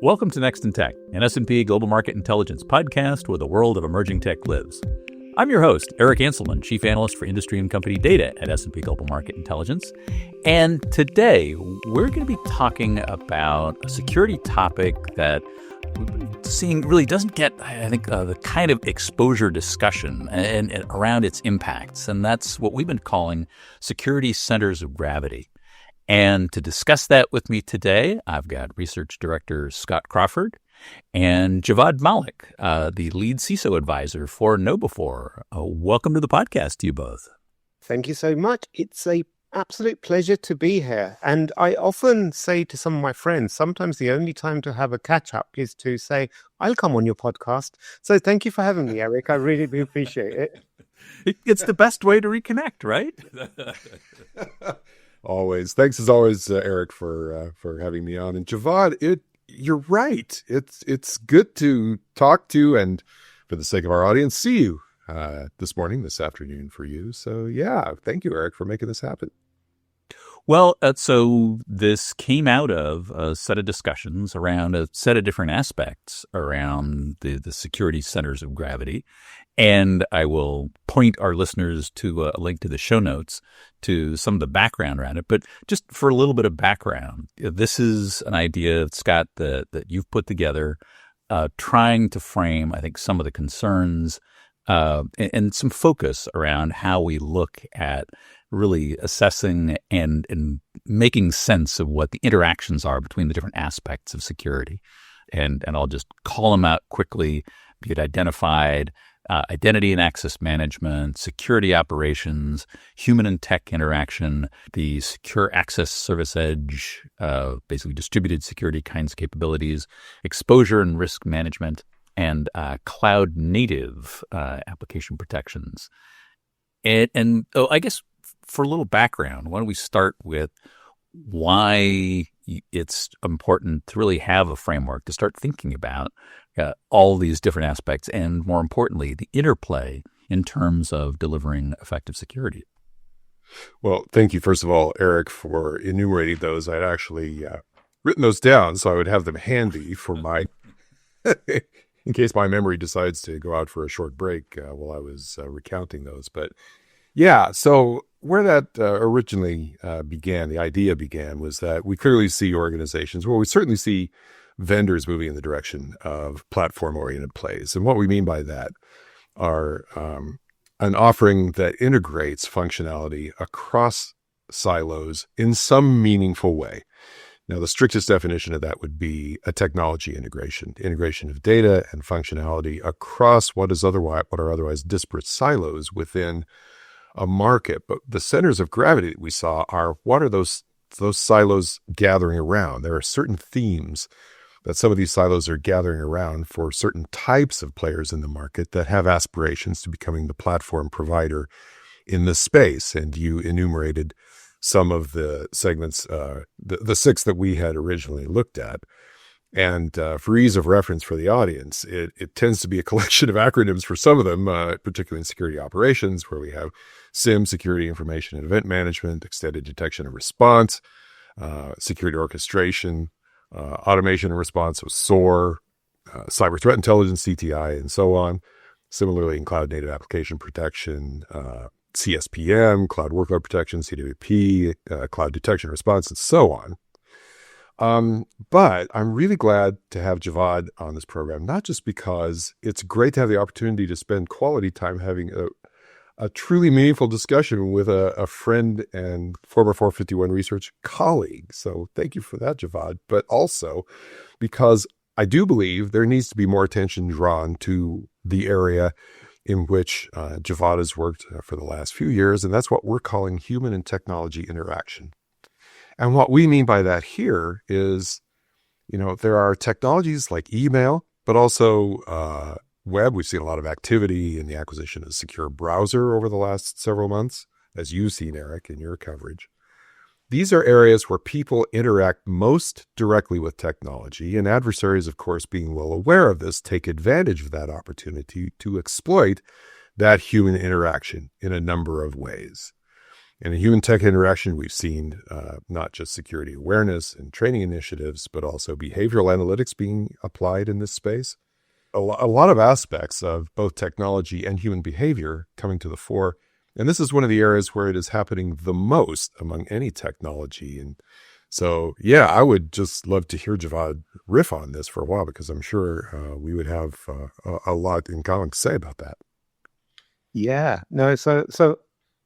Welcome to Next in Tech, an S&P Global Market Intelligence podcast where the world of emerging tech lives. I'm your host, Eric Hanselman, Chief Analyst for Industry and Company Data at S&P Global Market Intelligence. And today, we're going to be talking about a security topic that we've been seeing really doesn't get, I think, the kind of exposure discussion and around its impacts. And that's what we've been calling security centers of gravity. And to discuss that with me today, I've got Research Director Scott Crawford and Javvad Malik, the lead CISO advisor for KnowBe4. Welcome to the podcast to you both. Thank you so much. It's an absolute pleasure to be here. And I often say to some of my friends, sometimes the only time to have a catch-up is to say, I'll come on your podcast. So thank you for having me, Eric. I really do appreciate it. It's the best way to reconnect, right? Always. Thanks as always, Eric, for having me on. And Javvad, you're right. It's good to talk to, and for the sake of our audience, see you this afternoon for you. So yeah, thank you, Eric, for making this happen. Well, so this came out of a set of discussions around a set of different aspects around the security centers of gravity. And I will point our listeners to a link to the show notes to some of the background around it. But just for a little bit of background, this is an idea, Scott, that you've put together, trying to frame, I think, some of the concerns and some focus around how we look at really assessing and making sense of what the interactions are between the different aspects of security. And I'll just call them out quickly, be it identified, identity and access management, security operations, human and tech interaction, the secure access service edge, basically distributed security kinds of capabilities, exposure and risk management, and cloud native application protections. And I guess for a little background, why don't we start with why it's important to really have a framework to start thinking about all these different aspects, and more importantly, the interplay in terms of delivering effective security. Well, thank you, first of all, Eric, for enumerating those. I'd actually written those down so I would have them handy for my, in case my memory decides to go out for a short break while I was recounting those. But yeah, so where that originally began, the idea began, was that we clearly see organizations, well, we certainly see vendors moving in the direction of platform-oriented plays. And what we mean by that are an offering that integrates functionality across silos in some meaningful way. Now, the strictest definition of that would be a technology integration of data and functionality across what are otherwise disparate silos within a market. But the centers of gravity that we saw are, what are those silos gathering around? There are certain themes that some of these silos are gathering around for certain types of players in the market that have aspirations to becoming the platform provider in this space. And you enumerated some of the segments, the six that we had originally looked at. And for ease of reference for the audience, it tends to be a collection of acronyms for some of them, particularly in security operations, where we have SIEM, security information and event management, extended detection and response, security orchestration, automation and response, so SOAR, cyber threat intelligence, CTI, and so on. Similarly, in cloud native application protection, CSPM, cloud workload protection, CWP, cloud detection and response, and so on. But I'm really glad to have Javvad on this program, not just because it's great to have the opportunity to spend quality time having a truly meaningful discussion with a friend and former 451 research colleague. So thank you for that, Javvad. But also because I do believe there needs to be more attention drawn to the area in which Javvad has worked for the last few years, and that's what we're calling human and technology interaction. And what we mean by that here is, there are technologies like email, but also web. We've seen a lot of activity in the acquisition of a secure browser over the last several months, as you've seen, Eric, in your coverage. These are areas where people interact most directly with technology, and adversaries, of course, being well aware of this, take advantage of that opportunity to exploit that human interaction in a number of ways. And in human tech interaction, we've seen not just security awareness and training initiatives, but also behavioral analytics being applied in this space. A lot of aspects of both technology and human behavior coming to the fore. And this is one of the areas where it is happening the most among any technology. And so, yeah, I would just love to hear Javvad riff on this for a while, because I'm sure we would have a lot in common to say about that. Yeah, no. So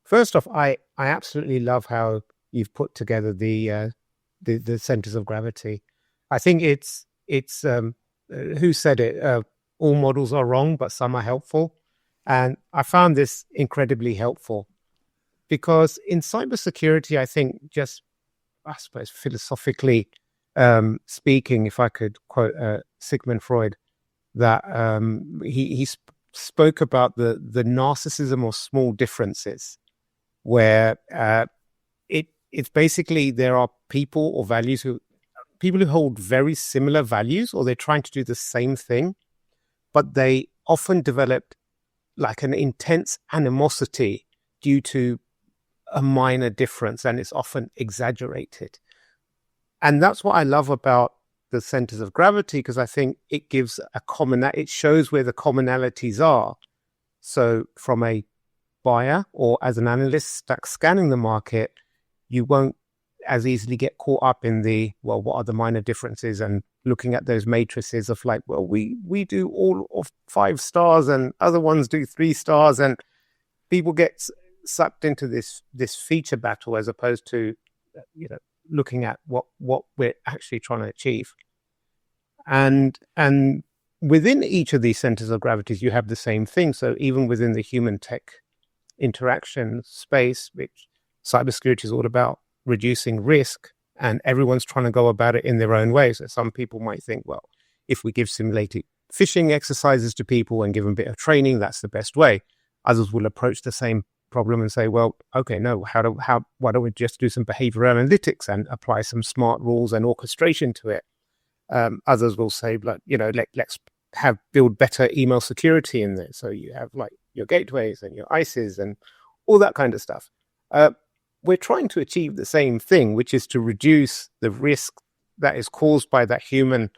first off, I absolutely love how you've put together the centers of gravity. I think it's who said it? All models are wrong, but some are helpful. And I found this incredibly helpful because in cybersecurity, I think I suppose philosophically speaking, if I could quote Sigmund Freud, that he spoke about the narcissism or small differences, where it's basically there are people who hold very similar values, or they're trying to do the same thing, but they often develop like an intense animosity due to a minor difference, and it's often exaggerated. And that's what I love about the centers of gravity, because I think it gives it shows where the commonalities are. So from a buyer or as an analyst scanning the market, you won't as easily get caught up in what are the minor differences, and looking at those matrices of like, well, we do all of 5 stars and other ones do 3 stars, and people get sucked into this feature battle as opposed to looking at what we're actually trying to achieve. And within each of these centers of gravities, you have the same thing. So even within the human tech interaction space, which cybersecurity is all about, reducing risk, and everyone's trying to go about it in their own way. So some people might think, well, if we give simulated phishing exercises to people and give them a bit of training, that's the best way. Others will approach the same problem and say, well, okay, no, why don't we just do some behavioral analytics and apply some smart rules and orchestration to it? Others will say, like, let's build better email security in there. So you have like your gateways and your ICEs and all that kind of stuff. We're trying to achieve the same thing, which is to reduce the risk that is caused by that human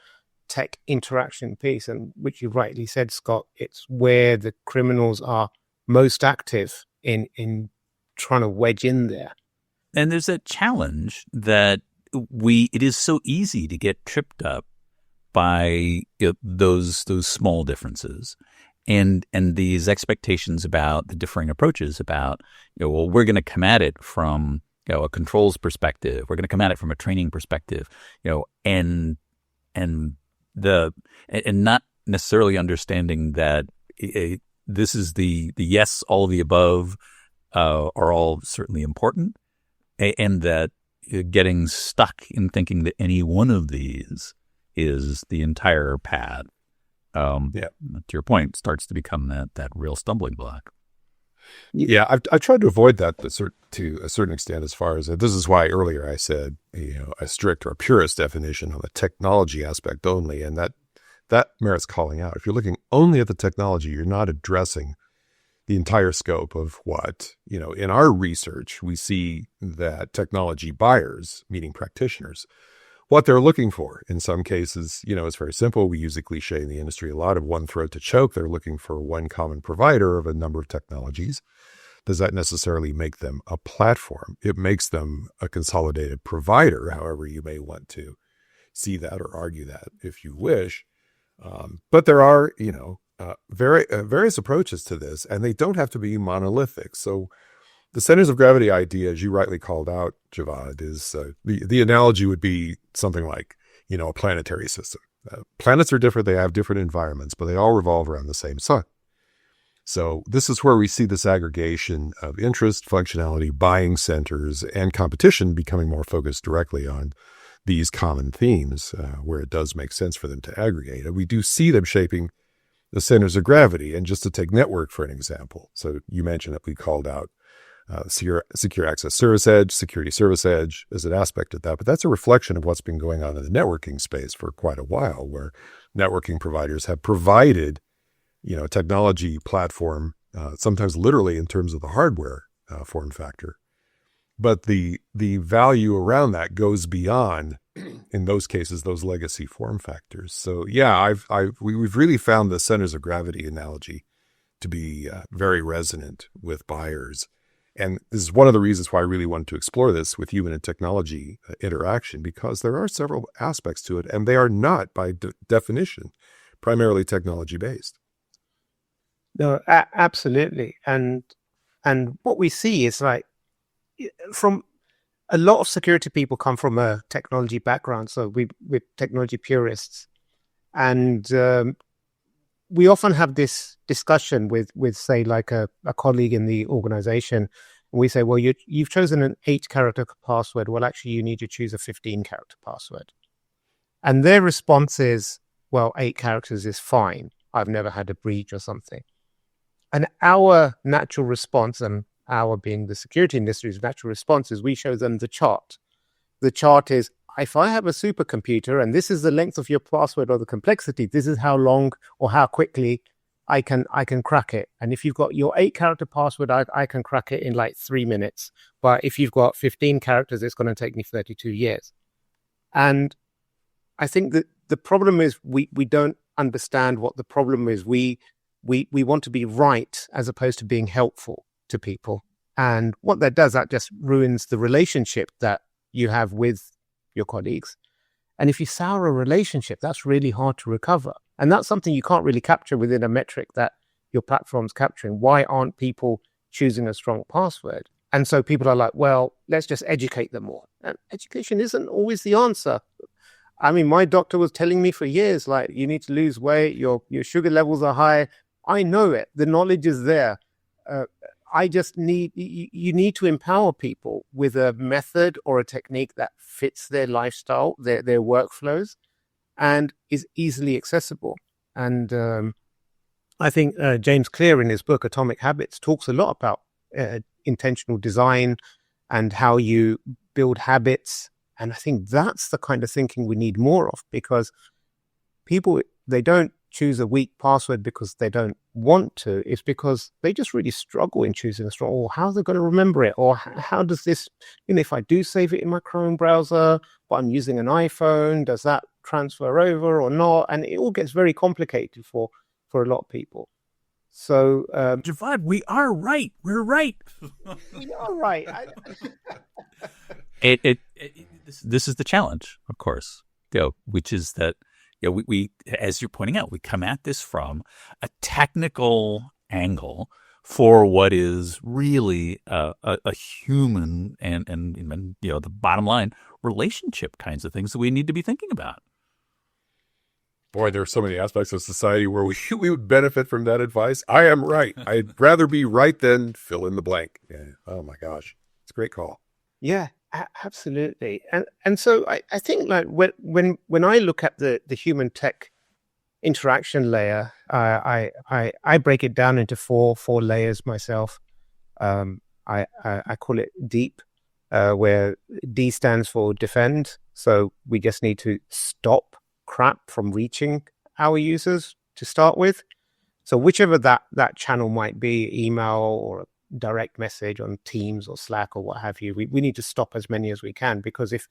tech interaction piece. And which you rightly said, Scott, it's where the criminals are most active in trying to wedge in there. And there's a challenge that it is so easy to get tripped up by those small differences and these expectations about the differing approaches about, well, we're going to come at it from a controls perspective, we're going to come at it from a training perspective, and not necessarily understanding that this is the yes, all of the above are all certainly important, and that getting stuck in thinking that any one of these is the entire path, to your point, starts to become that real stumbling block. Yeah, I've tried to avoid that to a certain extent, as far as this is why earlier I said a strict or a purist definition on the technology aspect only, and that merits calling out. If you're looking only at the technology, you're not addressing the entire scope of what, in our research, we see that technology buyers, meaning practitioners, what they're looking for. In some cases, it's very simple. We use a cliche in the industry a lot of one throat to choke. They're looking for one common provider of a number of technologies. Does that necessarily make them a platform? It makes them a consolidated provider, however you may want to see that or argue that if you wish. But there are, various approaches to this, and they don't have to be monolithic. So the centers of gravity idea, as you rightly called out, Javvad, is the analogy would be something like, a planetary system. Planets are different. They have different environments, but they all revolve around the same sun. So this is where we see this aggregation of interest, functionality, buying centers, and competition becoming more focused directly on these common themes, where it does make sense for them to aggregate. And we do see them shaping the centers of gravity. And just to take network for an example, so you mentioned that we called out secure access service edge, security service edge as an aspect of that, but that's a reflection of what's been going on in the networking space for quite a while, where networking providers have provided, technology platform, sometimes literally in terms of the hardware form factor, but the value around that goes beyond, in those cases, those legacy form factors. So yeah, we've really found the centers of gravity analogy to be very resonant with buyers. And this is one of the reasons why I really wanted to explore this with human and technology interaction, because there are several aspects to it, and they are not, by definition, primarily technology-based. No, absolutely. And what we see is like, from a lot of security people come from a technology background, so we're technology purists, and we often have this discussion with say like a colleague in the organization, and we say, well, you've chosen an 8-character password. Well, actually, you need to choose a 15-character password. And their response is, well, 8 characters is fine. I've never had a breach or something. And our natural response, and our being the security industry's natural response, is we show them the chart. The chart is, if I have a supercomputer and this is the length of your password or the complexity, this is how long or how quickly I can crack it. And if you've got your 8-character password, I can crack it in like 3 minutes. But if you've got 15 characters, it's going to take me 32 years. And I think that the problem is we don't understand what the problem is. We want to be right as opposed to being helpful to people. And what that does, that just ruins the relationship that you have with your colleagues. And if you sour a relationship, that's really hard to recover. And that's something you can't really capture within a metric that your platform's capturing. Why aren't people choosing a strong password? And so people are like, well, let's just educate them more. And education isn't always the answer. I mean, my doctor was telling me for years, like, you need to lose weight, your sugar levels are high. I know it. The knowledge is there. I just you need to empower people with a method or a technique that fits their lifestyle, their workflows, and is easily accessible. And I think James Clear in his book, Atomic Habits, talks a lot about intentional design and how you build habits. And I think that's the kind of thinking we need more of, because people, they don't choose a weak password because they don't want to. It's because they just really struggle in choosing a strong, or how are they going to remember it? Or how does this, if I do save it in my Chrome browser, but I'm using an iPhone, does that transfer over or not? And it all gets very complicated for a lot of people. So, Javvad, we are right. We're right. We are right. This is the challenge, of course, which is that, we, as you're pointing out, we come at this from a technical angle for what is really a human and the bottom line relationship kinds of things that we need to be thinking about. Boy, there are so many aspects of society where we would benefit from that advice. I am right. I'd rather be right than fill in the blank. Yeah. Oh my gosh, it's a great call. Yeah. Absolutely. And so I think, like, when I look at the human tech interaction layer, I break it down into four layers myself. I call it deep, where D stands for defend. So we just need to stop crap from reaching our users to start with. So whichever that channel might be, email or direct message on Teams or Slack or what have you, we need to stop as many as we can, because if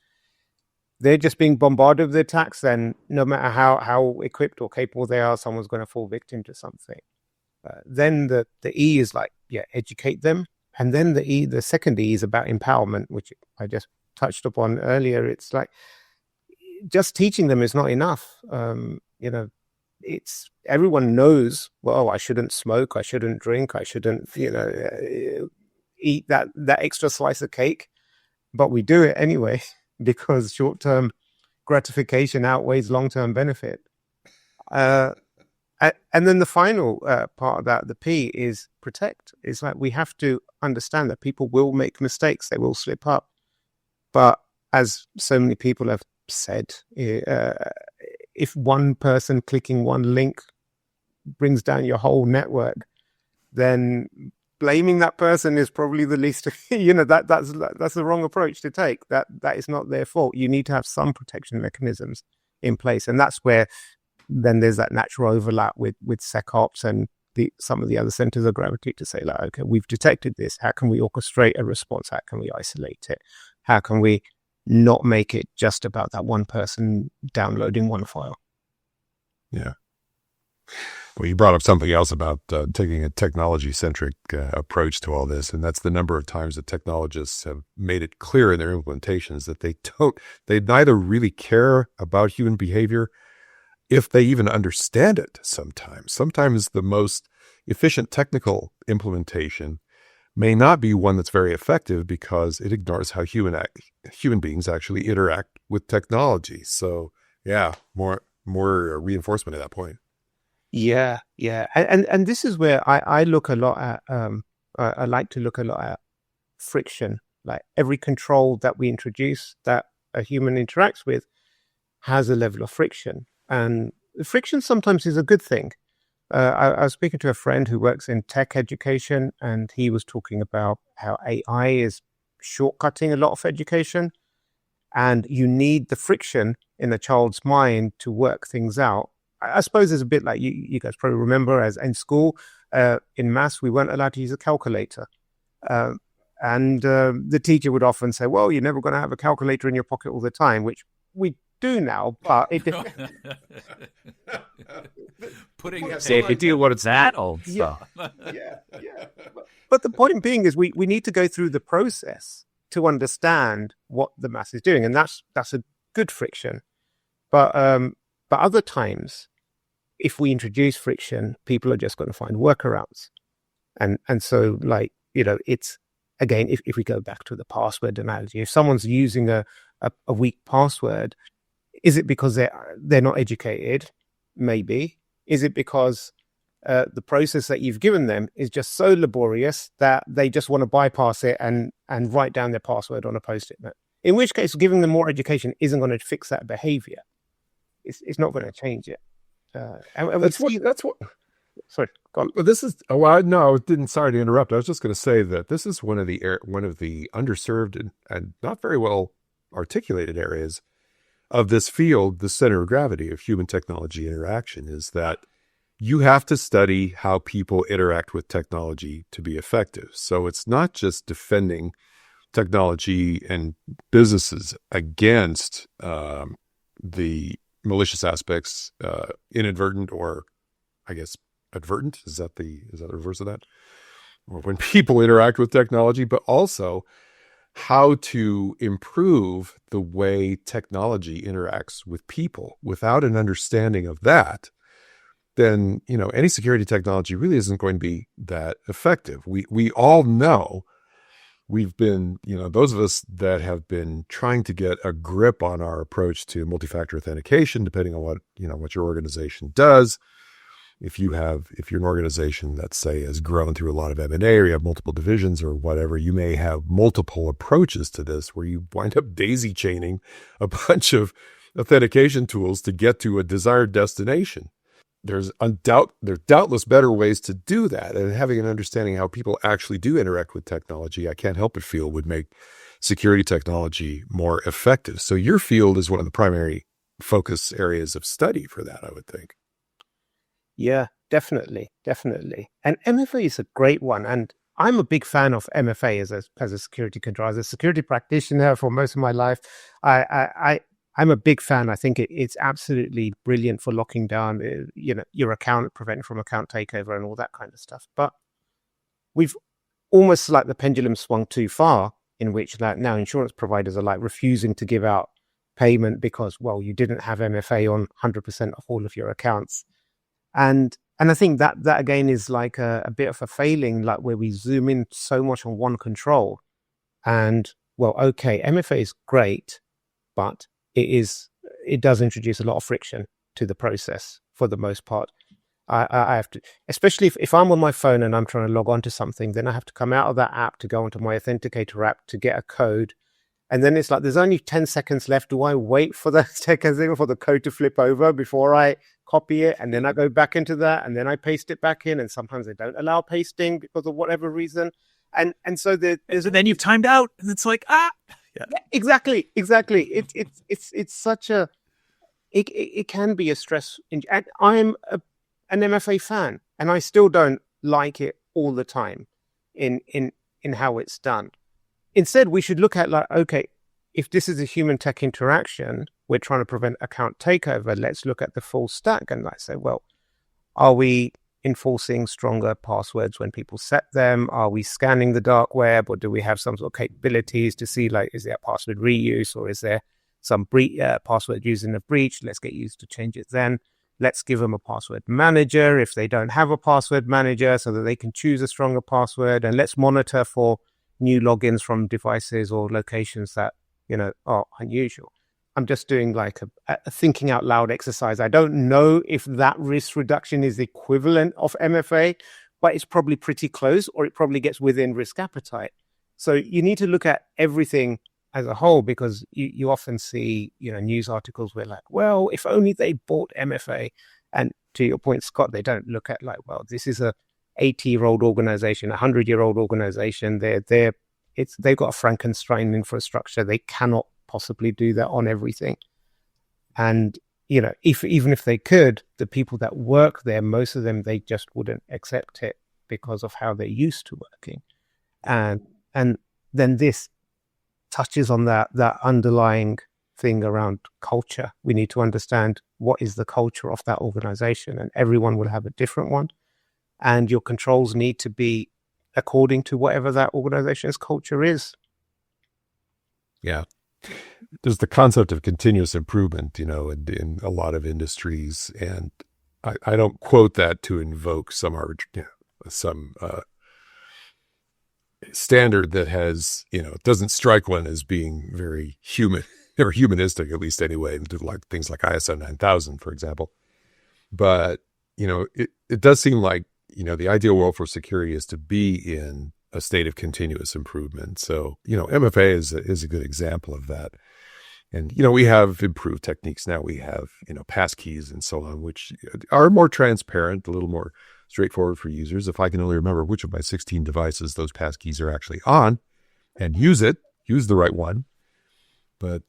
they're just being bombarded with attacks, then no matter how equipped or capable they are, someone's going to fall victim to something. Then the E is like, educate them. And then the second E is about empowerment, which I just touched upon earlier. It's like, just teaching them is not enough. It's everyone knows, well, I shouldn't smoke, I shouldn't drink, I shouldn't, eat that extra slice of cake, but we do it anyway because short-term gratification outweighs long-term benefit. And then the final part of that, the P, is protect. It's like, we have to understand that people will make mistakes, they will slip up. But as so many people have said, if one person clicking one link brings down your whole network, then blaming that person is probably the least, that's the wrong approach to take. That is not their fault. You need to have some protection mechanisms in place. And that's where then there's that natural overlap with SecOps and some of the other centers of gravity to say, like, okay, we've detected this. How can we orchestrate a response? How can we isolate it? How can we not make it just about that one person downloading one file? Yeah. Well, you brought up something else about taking a technology-centric approach to all this, and that's the number of times that technologists have made it clear in their implementations that they neither really care about human behavior, if they even understand it sometimes. Sometimes the most efficient technical implementation may not be one that's very effective because it ignores how human beings actually interact with technology. So, yeah, more reinforcement at that point. Yeah. And this is where I look a lot at, I like to look a lot at friction. Like every control that we introduce that a human interacts with has a level of friction. And friction sometimes is a good thing. I was speaking to a friend who works in tech education, and he was talking about how AI is shortcutting a lot of education. And you need the friction in a child's mind to work things out. I suppose it's a bit like you guys probably remember, as in school, in maths, we weren't allowed to use a calculator. And the teacher would often say, well, you're never going to have a calculator in your pocket all the time, which we do now, but it what it's that old stuff. Yeah. But the point being is we need to go through the process to understand what the math is doing, and that's a good friction. But other times, if we introduce friction, people are just going to find workarounds. And so, like, it's, again, if we go back to the password analogy, if someone's using a weak password, is it because they're not educated? Maybe. Is it because the process that you've given them is just so laborious that they just want to bypass it and write down their password on a Post-it note? In which case, giving them more education isn't going to fix that behavior. It's not going to change it. That's what. Sorry, go on. Well, this is. Oh, I didn't. Sorry to interrupt. I was just going to say that this is one of the underserved and not very well articulated areas of this field, the center of gravity of human technology interaction, is that you have to study how people interact with technology to be effective. So it's not just defending technology and businesses against the malicious aspects, inadvertent, or I guess advertent. Is that the reverse of that? Or when people interact with technology, but also how to improve the way technology interacts with people. Without an understanding of that, then, any security technology really isn't going to be that effective. We all know, we've been, those of us that have been trying to get a grip on our approach to multifactor authentication, depending on what your organization does. If you're an organization that, say, has grown through a lot of M&A, or you have multiple divisions or whatever, you may have multiple approaches to this where you wind up daisy chaining a bunch of authentication tools to get to a desired destination. There's doubtless better ways to do that, and having an understanding how people actually do interact with technology, I can't help but feel would make security technology more effective. So your field is one of the primary focus areas of study for that, I would think. Yeah, definitely. And MFA is a great one. And I'm a big fan of MFA as a security control, as a security practitioner for most of my life. I'm a big fan. I think it's absolutely brilliant for locking down, your account, preventing from account takeover and all that kind of stuff. But we've almost, like, the pendulum swung too far, in which, like, now insurance providers are, like, refusing to give out payment because, well, you didn't have MFA on 100% of all of your accounts. And I think that again is like a bit of a failing, like, where we zoom in so much on one control. And, well, okay, MFA is great, but it does introduce a lot of friction to the process for the most part. I have to, especially if I'm on my phone and I'm trying to log on to something, then I have to come out of that app to go onto my Authenticator app to get a code. And then it's like, there's only 10 seconds left. Do I wait for the code to flip over before I copy it? And then I go back into that, and then I paste it back in. And sometimes they don't allow pasting because of whatever reason. And so then you've timed out, and it's like, Yeah, exactly. It's such a, it can be a stress. And I'm an MFA fan, and I still don't like it all the time in how it's done. Instead, we should look at like, okay, if this is a human tech interaction, we're trying to prevent account takeover. Let's look at the full stack and like say, well, are we enforcing stronger passwords when people set them? Are we scanning the dark web, or do we have some sort of capabilities to see like, is there password reuse, or is there some password used in a breach? Let's get used to change it then. Let's give them a password manager if they don't have a password manager so that they can choose a stronger password. And let's monitor for new logins from devices or locations that, are unusual. I'm just doing like a thinking out loud exercise. I don't know if that risk reduction is the equivalent of MFA, but it's probably pretty close, or it probably gets within risk appetite. So you need to look at everything as a whole, because you often see, news articles where like, well, if only they bought MFA. And to your point, Scott, they don't look at like, well, this is a 80-year-old organization, 100-year-old organization. They've got a Frankenstein infrastructure. They cannot possibly do that on everything. And, even if they could, the people that work there, most of them, they just wouldn't accept it because of how they're used to working. And then this touches on that underlying thing around culture. We need to understand what is the culture of that organization, and everyone will have a different one. And your controls need to be according to whatever that organization's culture is. Yeah. There's the concept of continuous improvement, in a lot of industries. And I don't quote that to invoke some standard that has, doesn't strike one as being very human or humanistic, at least anyway, like things like ISO 9000, for example. But, it does seem like, the ideal world for security is to be in a state of continuous improvement. So, MFA is a good example of that. And, we have improved techniques now. We have, passkeys and so on, which are more transparent, a little more straightforward for users. If I can only remember which of my 16 devices those passkeys are actually on and use the right one. But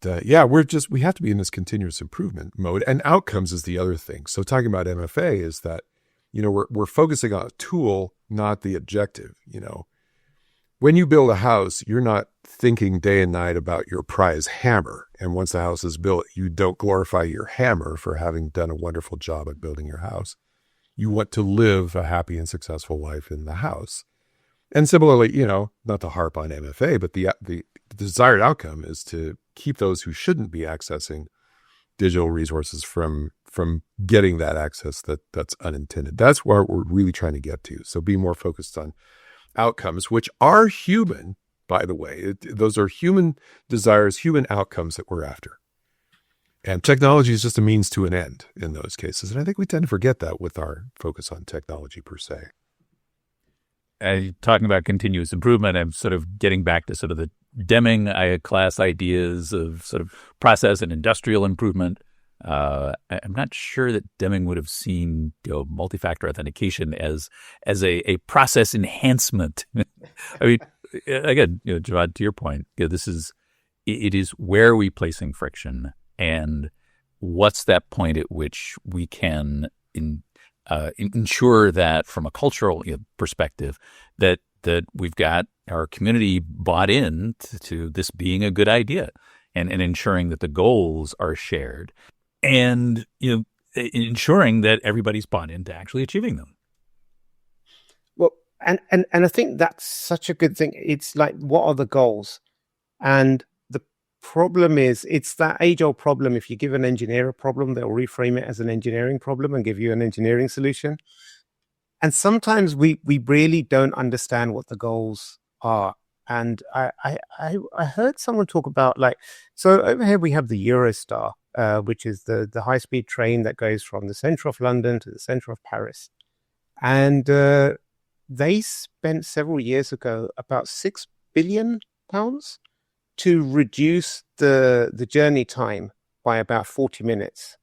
we have to be in this continuous improvement mode, and outcomes is the other thing. So talking about MFA is that, we're focusing on a tool, not the objective. When you build a house, you're not thinking day and night about your prize hammer. And once the house is built, you don't glorify your hammer for having done a wonderful job at building your house. You want to live a happy and successful life in the house. And similarly, not to harp on MFA, but the desired outcome is to keep those who shouldn't be accessing digital resources from getting that access that's unintended. That's where we're really trying to get to. So be more focused on outcomes, which are human, by the way. Those are human desires, human outcomes that we're after. And technology is just a means to an end in those cases. And I think we tend to forget that with our focus on technology per se. Talking about continuous improvement, I'm sort of getting back to sort of the Deming class ideas of sort of process and industrial improvement. I'm not sure that Deming would have seen multifactor authentication as a process enhancement. I mean, again, Javvad, to your point, it is where are we placing friction, and what's that point at which we can ensure that from a cultural perspective that we've got our community bought in to this being a good idea, and ensuring that the goals are shared, and ensuring that everybody's bought into actually achieving them. Well, and I think that's such a good thing. It's like, what are the goals? And the problem is, it's that age-old problem. If you give an engineer a problem, they'll reframe it as an engineering problem and give you an engineering solution. And sometimes we really don't understand what the goals are. And I heard someone talk about, like, so over here we have the Eurostar, which is the high-speed train that goes from the center of London to the center of Paris. And they spent several years ago about £6 billion to reduce the journey time by about 40 minutes.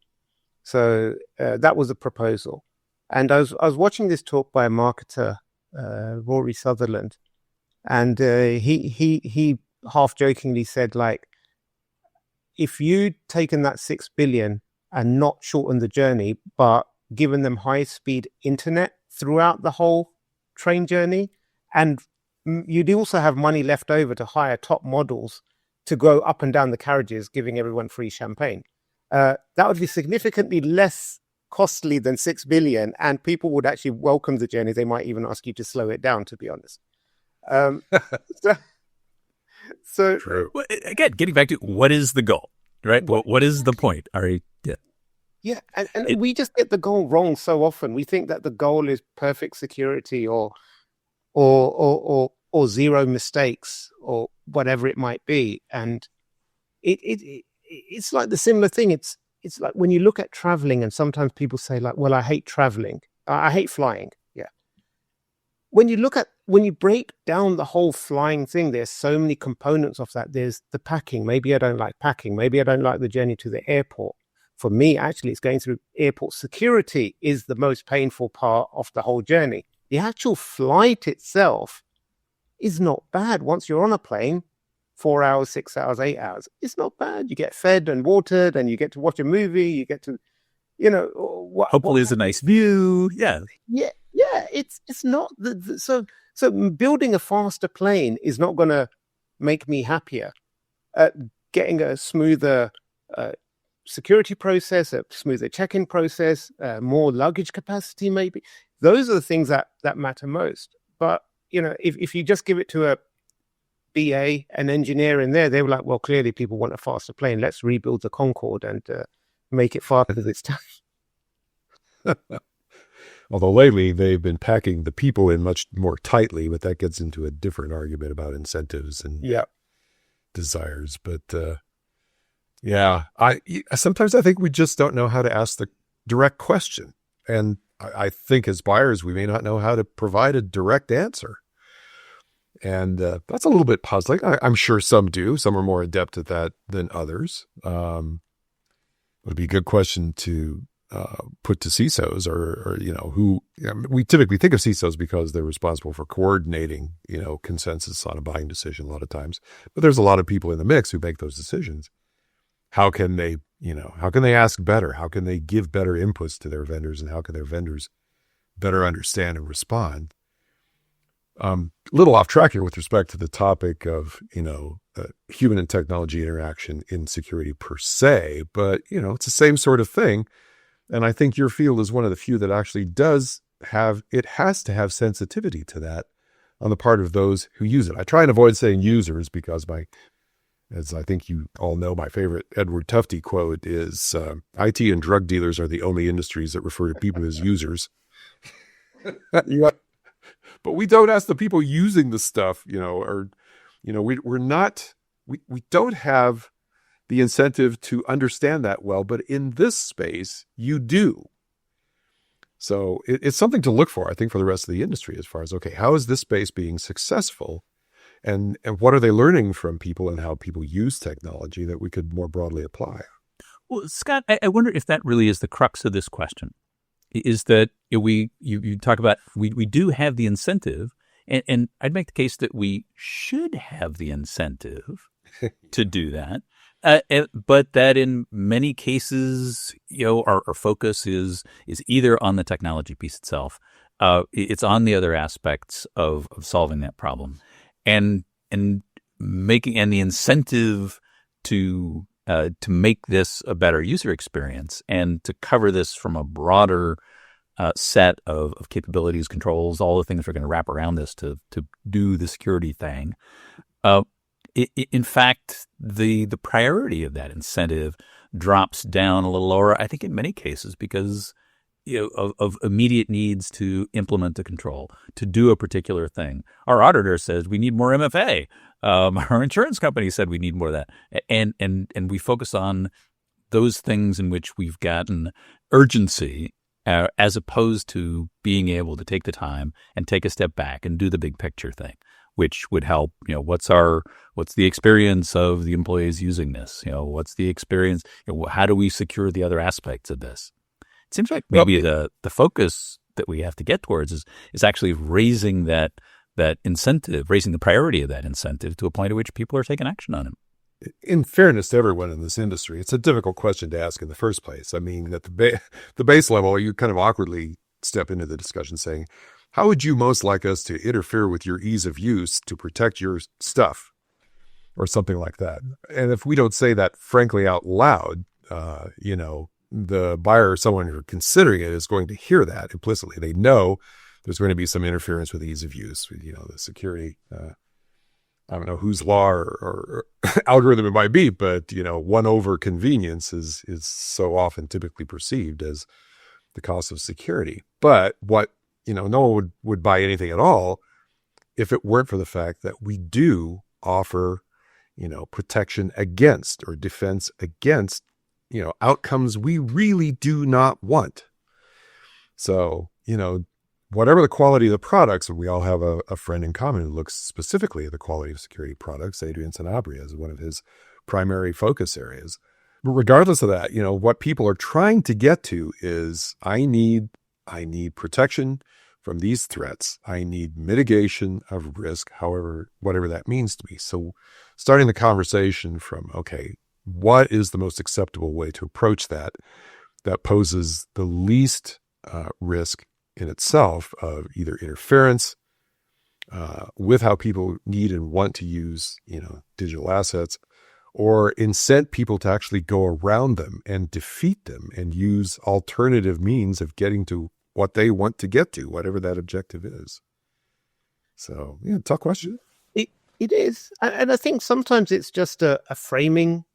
So that was a proposal. And I was watching this talk by a marketer, Rory Sutherland, and he half jokingly said, like, if you'd taken that 6 billion and not shortened the journey, but given them high-speed internet throughout the whole train journey. And you'd also have money left over to hire top models to go up and down the carriages, giving everyone free champagne. That would be significantly less costly than 6 billion, and people would actually welcome the journey. They might even ask you to slow it down, to be honest. So True. Well, again, getting back to what is the goal, right? What is the point? All right. Yeah. Yeah, and we just get the goal wrong so often. We think that the goal is perfect security or zero mistakes or whatever it might be, and it's like the similar thing. It's like when you look at traveling, and sometimes people say like, "Well, I hate traveling. I hate flying." Yeah. When you break down the whole flying thing, there's so many components of that. There's the packing. Maybe I don't like packing. Maybe I don't like the journey to the airport. For me, actually, it's going through airport security is the most painful part of the whole journey. The actual flight itself is not bad. Once you're on a plane, 4 hours, 6 hours, 8 hours, it's not bad. You get fed and watered, and you get to watch a movie. You get to, Hopefully, it's a nice view. Yeah. Yeah. It's not so building a faster plane is not going to make me happier. Getting a smoother security process, a smoother check-in process, more luggage capacity, maybe. Those are the things that matter most. But, if you just give it to a BA, an engineer in there, they were like, well, clearly people want a faster plane. Let's rebuild the Concorde and make it faster this time. Although lately they've been packing the people in much more tightly, but that gets into a different argument about incentives and desires. But sometimes I think we just don't know how to ask the direct question. And I think as buyers, we may not know how to provide a direct answer. And that's a little bit puzzling. I'm sure some do. Some are more adept at that than others. It would be a good question to put to CISOs or who we typically think of CISOs because they're responsible for coordinating, consensus on a buying decision a lot of times. But there's a lot of people in the mix who make those decisions. How can they ask better? How can they give better inputs to their vendors, and how can their vendors better understand and respond? A little off track here with respect to the topic of, human and technology interaction in security per se, but, it's the same sort of thing. And I think your field is one of the few that actually has to have sensitivity to that on the part of those who use it. I try and avoid saying users because as I think you all know, my favorite Edward Tufte quote is, IT and drug dealers are the only industries that refer to people as users. But we don't ask the people using the stuff, we don't have the incentive to understand that well, but in this space, you do. So it's something to look for, I think, for the rest of the industry as far as, okay, how is this space being successful? And what are they learning from people and how people use technology that we could more broadly apply? Well, Scott, I wonder if that really is the crux of this question, is that you talk about we do have the incentive, and I'd make the case that we should have the incentive to do that. But that in many cases, our focus is either on the technology piece itself, it's on the other aspects of solving that problem, and the incentive to make this a better user experience and to cover this from a broader set of capabilities, controls, all the things we're going to wrap around this to do the security thing. In fact, the priority of that incentive drops down a little lower, I think, in many cases because of immediate needs to implement a control, to do a particular thing. Our auditor says we need more MFA. Our insurance company said we need more of that, and we focus on those things in which we've gotten urgency, as opposed to being able to take the time and take a step back and do the big picture thing, which would help. What's the experience of the employees using this? What's the experience? How do we secure the other aspects of this? It seems like maybe the focus that we have to get towards is actually raising that incentive, raising the priority of that incentive to a point at which people are taking action on it. in fairness to everyone in this industry, it's a difficult question to ask in the first place. I mean, at the base level, you kind of awkwardly step into the discussion saying, how would you most like us to interfere with your ease of use to protect your stuff, or something like that? And if we don't say that frankly out loud, the buyer or someone who's considering it is going to hear that implicitly. They know there's going to be some interference with ease of use, with, the security. I don't know whose law or algorithm it might be, but, one over convenience is so often typically perceived as the cost of security. But what, no one would buy anything at all if it weren't for the fact that we do offer, protection against or defense against, outcomes we really do not want. So, whatever the quality of the products, and we all have a friend in common who looks specifically at the quality of security products, Adrian Sanabria, is one of his primary focus areas. But regardless of that, what people are trying to get to is, I need protection from these threats. I need mitigation of risk, whatever that means to me. So starting the conversation from, okay, what is the most acceptable way to approach that poses the least risk in itself of either interference with how people need and want to use, digital assets, or incent people to actually go around them and defeat them and use alternative means of getting to what they want to get to, whatever that objective is. So, tough question. It is. And I think sometimes it's just a framing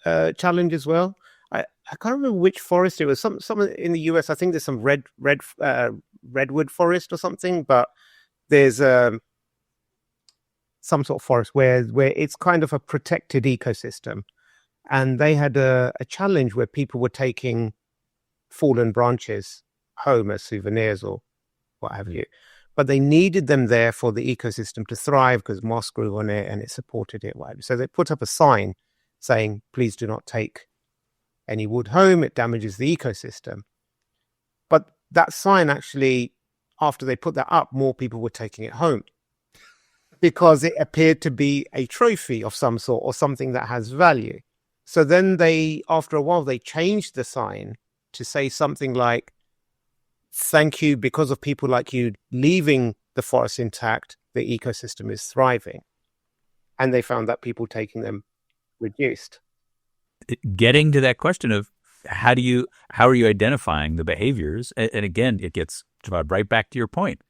challenge as well. I can't remember which forest it was. Some in the US. I think there's some redwood forest or something. But there's some sort of forest where it's kind of a protected ecosystem, and they had a challenge where people were taking fallen branches home as souvenirs or what have you. But they needed them there for the ecosystem to thrive because moss grew on it and it supported it. So they put up a sign saying, please do not take any wood home, it damages the ecosystem. But that sign actually, after they put that up, more people were taking it home because it appeared to be a trophy of some sort or something that has value. So then after a while, they changed the sign to say something like, thank you, because of people like you leaving the forest intact, the ecosystem is thriving. And they found that people taking them reduced. Getting to that question of how are you identifying the behaviors? And again, it gets right back to your point.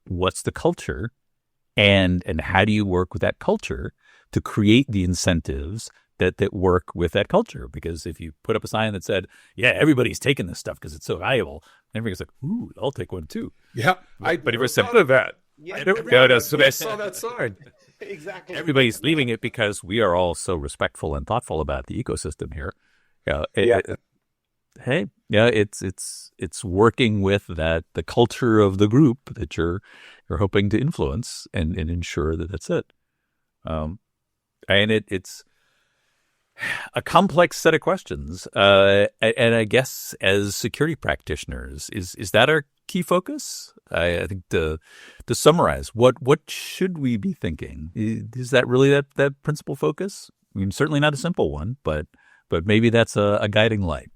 What's the culture? And how do you work with that culture to create the incentives that work with that culture? Because if you put up a sign that said, yeah, everybody's taking this stuff because it's so valuable, everybody's like, ooh, I'll take one too. Yeah, but if you're thought of that. Yeah, I saw that sign. Exactly. Everybody's leaving it because we are all so respectful and thoughtful about the ecosystem here. It's working with the culture of the group that you're hoping to influence and ensure that that's it. And it's a complex set of questions. And I guess as security practitioners, is that our key focus? I think to summarize, what should we be thinking? Is that really that principal focus? I mean, certainly not a simple one, but maybe that's a guiding light.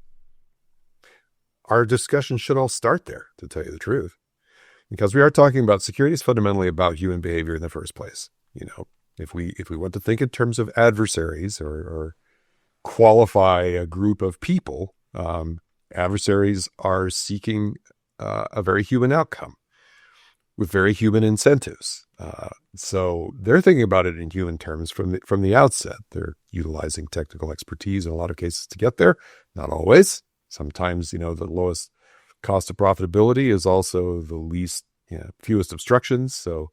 Our discussion should all start there, to tell you the truth, because we are talking about security is fundamentally about human behavior in the first place. If we want to think in terms of adversaries or qualify a group of people, adversaries are seeking a very human outcome with very human incentives. So they're thinking about it in human terms from the outset. They're utilizing technical expertise in a lot of cases to get there. Not always. Sometimes, the lowest cost of profitability is also the least, fewest obstructions. So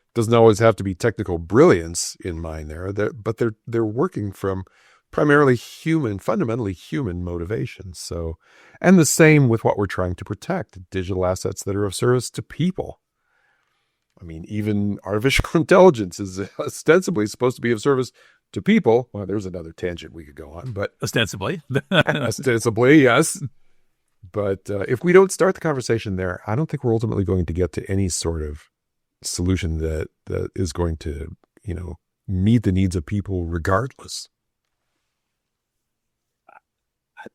it doesn't always have to be technical brilliance in mind there, but they're working from primarily fundamentally human motivations. So, and the same with what we're trying to protect, digital assets that are of service to people. I mean, even artificial intelligence is ostensibly supposed to be of service to people. Well, there's another tangent we could go on, but ostensibly, yes. But if we don't start the conversation there, I don't think we're ultimately going to get to any sort of solution that is going to, meet the needs of people regardless.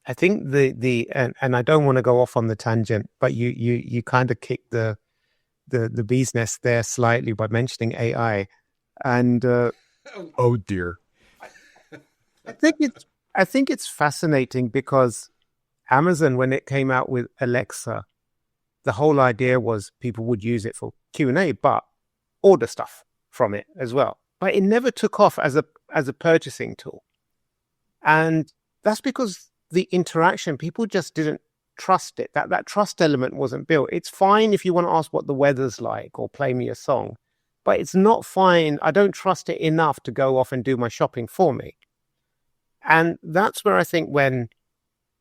I think and I don't want to go off on the tangent, but you kind of kicked the bee's nest there slightly by mentioning AI, and oh dear, I think it's fascinating because Amazon, when it came out with Alexa, the whole idea was people would use it for Q&A, but order stuff from it as well. But it never took off as a purchasing tool, and that's because the interaction, people just didn't trust it. That trust element wasn't built. It's fine if you want to ask what the weather's like or play me a song, but it's not fine. I don't trust it enough to go off and do my shopping for me. And that's where I think when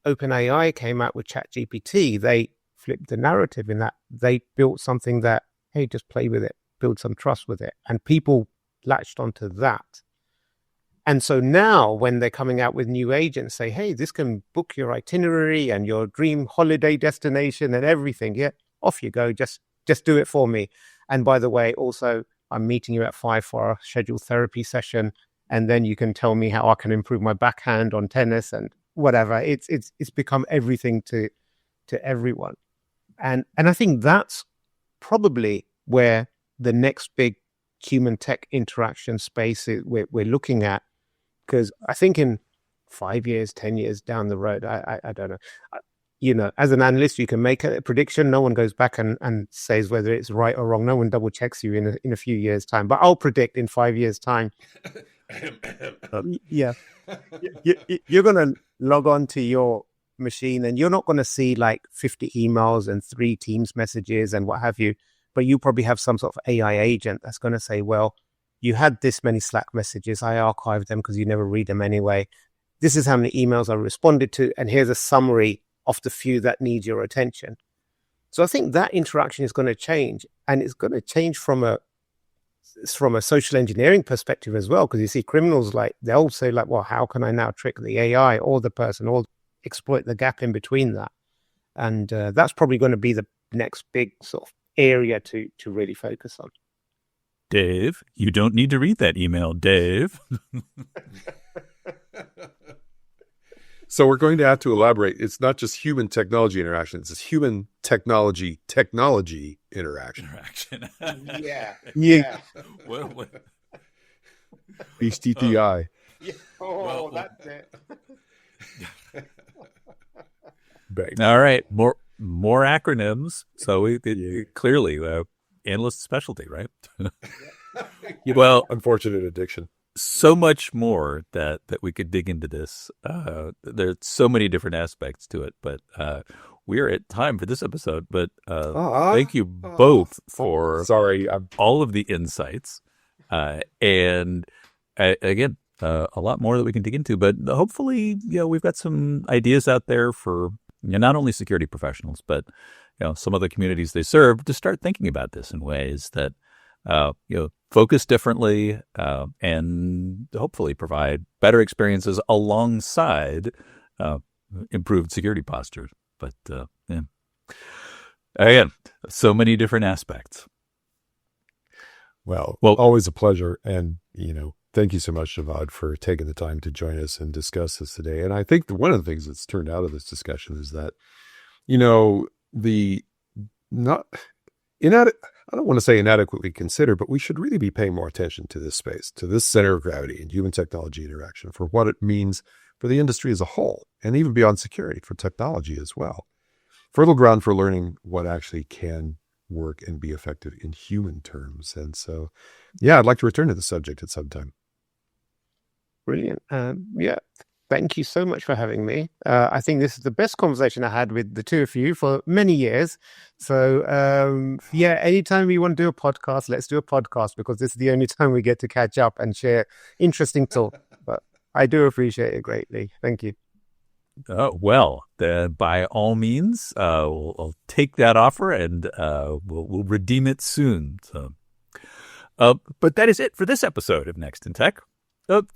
OpenAI came out with ChatGPT, they flipped the narrative in that they built something that, hey, just play with it, build some trust with it. And people latched onto that. And so now when they're coming out with new agents, say, hey, this can book your itinerary and your dream holiday destination and everything. Yeah, off you go. Just do it for me. And by the way, also, I'm meeting you at 5 for our scheduled therapy session. And then you can tell me how I can improve my backhand on tennis and whatever. It's become everything to everyone. And I think that's probably where the next big human tech interaction space we're looking at. Because I think in 5 years, 10 years down the road, I don't know. As an analyst, you can make a prediction. No one goes back and says whether it's right or wrong. No one double checks you in a few years' time. But I'll predict in 5 years' time. Yeah, you're going to log on to your machine and you're not going to see like 50 emails and 3 Teams messages and what have you. But you probably have some sort of AI agent that's going to say, well, you had this many Slack messages. I archived them because you never read them anyway. This is how many emails I responded to. And here's a summary of the few that need your attention. So I think that interaction is going to change. And it's going to change from a social engineering perspective as well. Because you see criminals, like they'll say like, well, how can I now trick the AI or the person or exploit the gap in between that? And that's probably going to be the next big sort of area to really focus on. Dave, you don't need to read that email, Dave. So we're going to have to elaborate. It's not just human technology interaction. It's human technology interaction. Yeah. What? HTTI. Yeah. Oh, that's it. Bang. All right. More acronyms. So clearly, analyst specialty, right? Well, unfortunate addiction. So much more that we could dig into this. There's so many different aspects to it, but we're at time for this episode. But thank you both for all of the insights. And again, a lot more that we can dig into, but hopefully, we've got some ideas out there for not only security professionals, but some of the communities they serve to start thinking about this in ways that focus differently and hopefully provide better experiences alongside improved security postures. But again, so many different aspects. Well, always a pleasure. And, thank you so much, Javvad, for taking the time to join us and discuss this today. And I think one of the things that's turned out of this discussion is that, I don't want to say inadequately considered, but we should really be paying more attention to this space, to this center of gravity in human technology interaction, for what it means for the industry as a whole, and even beyond security, for technology as well. Fertile ground for learning what actually can work and be effective in human terms. And so, I'd like to return to the subject at some time. Brilliant. Thank you so much for having me. I think this is the best conversation I had with the two of you for many years. So, anytime you want to do a podcast, let's do a podcast, because this is the only time we get to catch up and share interesting talk. But I do appreciate it greatly. Thank you. By all means, we'll take that offer and we'll redeem it soon. So, but that is it for this episode of Next in Tech.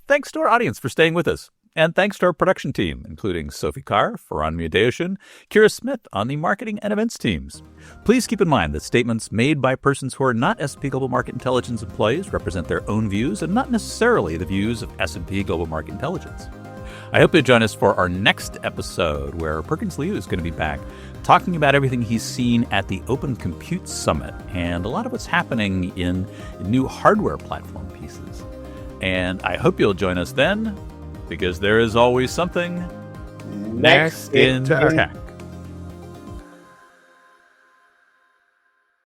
Thanks to our audience for staying with us. And thanks to our production team, including Sophie Carr, Farhan Mudayashin, Kira Smith on the marketing and events teams. Please keep in mind that statements made by persons who are not S&P Global Market Intelligence employees represent their own views and not necessarily the views of S&P Global Market Intelligence. I hope you'll join us for our next episode where Perkins Liu is going to be back talking about everything he's seen at the Open Compute Summit and a lot of what's happening in new hardware platform pieces. And I hope you'll join us then, because there is always something Next in in tech.